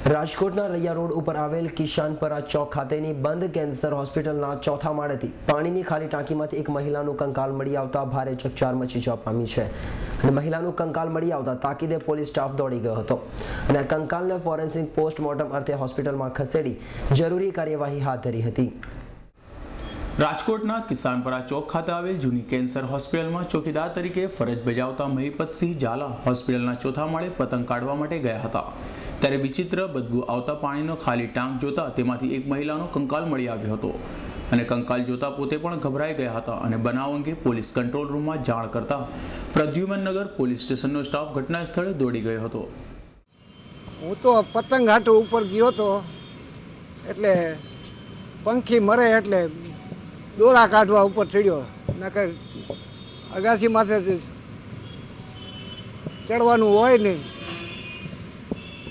રાજકોટના રૈયા રોડ ઉપર આવેલ કિશાનપરા ચોક ખાતેની બંધ કેન્સર હોસ્પિટલના ચોથા માળેથી પાણીની ખાલી ટાંકીમાંથી એક મહિલાનું કંકાલ મળી આવતા ભારે ચકચાર મચી જવા પામી છે અને મહિલાનું કંકાલ મળી આવતા તાકીદે પોલીસ સ્ટાફ દોડી ગયો હતો અને આ કંકાલને ફોરેન્સિક પોસ્ટમોર્ટમ અર્થે હોસ્પિટલમાં ખસેડી જરૂરી કાર્યવાહી હાથ ધરી હતી। રાજકોટના કિસાનપરા ચોક ખાતે આવેલ જૂની કેન્સર હોસ્પિટલમાં ચોકીદાર તરીકે ફરજ બજાવતા મહિપતસિંહ ઝાલા હોસ્પિટલના ચોથા માળે પતંગ કાઢવા માટે ગયા હતા ત્યારે વિચિત્ર બદબુ આવતા પાણીનો ખાલી ટાંક જોતા તેમાંથી એક મહિલાનો કંકાલ મળી આવ્યો હતો અને કંકાલ જોતા પોતે પણ ગભરાઈ ગયા હતા અને બનાવ અંગે પોલીસ કંટ્રોલ રૂમમાં જાણ કરતા પ્રદ્યુમનનગર પોલીસ સ્ટેશનનો સ્ટાફ ઘટના સ્થળે દોડી ગયો હતો। હું તો પતંગ હાટો ઉપર ગયો હતો એટલે પંખી મરે એટલે દોરા કાઢવા ઉપર ચડ્યો નકર અગાસી માથે ચડવાનું હોય નહીં,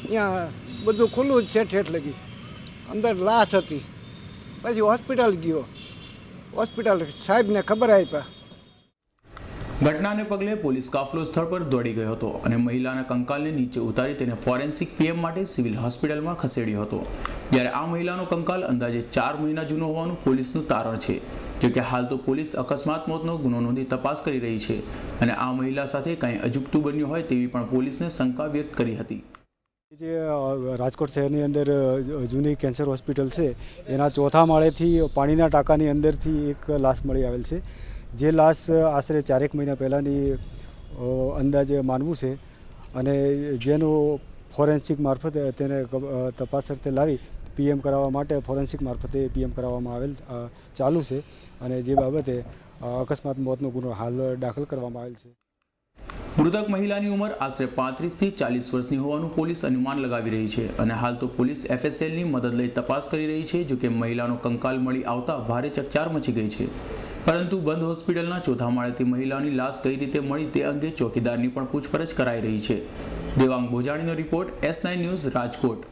ત્યાં બધું ખુલ્લું જ છે ઠેઠ લગી, અંદર લાશ હતી। પછી હોસ્પિટલ ગયો, હોસ્પિટલ સાહેબને ખબર આપ્યા। ઘટનાને પગલે પોલીસ કાફલો સ્થળ પર દોડી ગયો હતો અને મહિલાના કંકાલને નીચે ઉતારી તેને ફોરેન્સિક પીએમ માટે સિવિલ હોસ્પિટલમાં ખસેડ્યો હતો જ્યારે આ મહિલાનો કંકાલ અંદાજે 4 મહિના જૂનો હોવાનું પોલીસનું તારણ છે। જોકે હાલ તો પોલીસ અકસ્માત મોતનો ગુનો નોંધી તપાસ કરી રહી છે અને આ મહિલા સાથે કંઈ અજુગતું બન્યું હોય તેવી પણ પોલીસને શંકા વ્યક્ત કરી હતી। જે રાજકોટ શહેરની અંદર જૂની કેન્સર હોસ્પિટલ છે એના ચોથા માળેથી પાણીના ટાંકાની અંદરથી એક લાશ મળી આવેલ છે, જે લાશ આશરે 4 મહિના પહેલાંની અંદાજે માનવું છે અને જેનું ફોરેન્સિક મારફતે તેને તપાસ અર્થે લાવી પીએમ કરાવવા માટે ફોરેન્સિક મારફતે પીએમ કરાવવામાં આવેલ ચાલુ છે અને જે બાબતે અકસ્માત મોતનો ગુનો હાલ દાખલ કરવામાં આવેલ છે। મૃતક મહિલાની ઉંમર આશરે 35 થી 40 વર્ષની હોવાનું પોલીસ અનુમાન લગાવી રહી છે અને હાલ તો પોલીસ FSLની મદદ લઈ તપાસ કરી રહી છે। જોકે મહિલાનો કંકાલ મળી આવતા ભારે ચકચાર મચી ગઈ છે, પરંતુ બંધ હોસ્પિટલના ચોથા માળેથી મહિલાની લાશ કઈ રીતે મળી તે અંગે ચોકીદારની પણ પૂછપરછ કરાઈ રહી છે। દેવાંગ બોજાણીનો રિપોર્ટ S9 ન્યૂઝ રાજકોટ।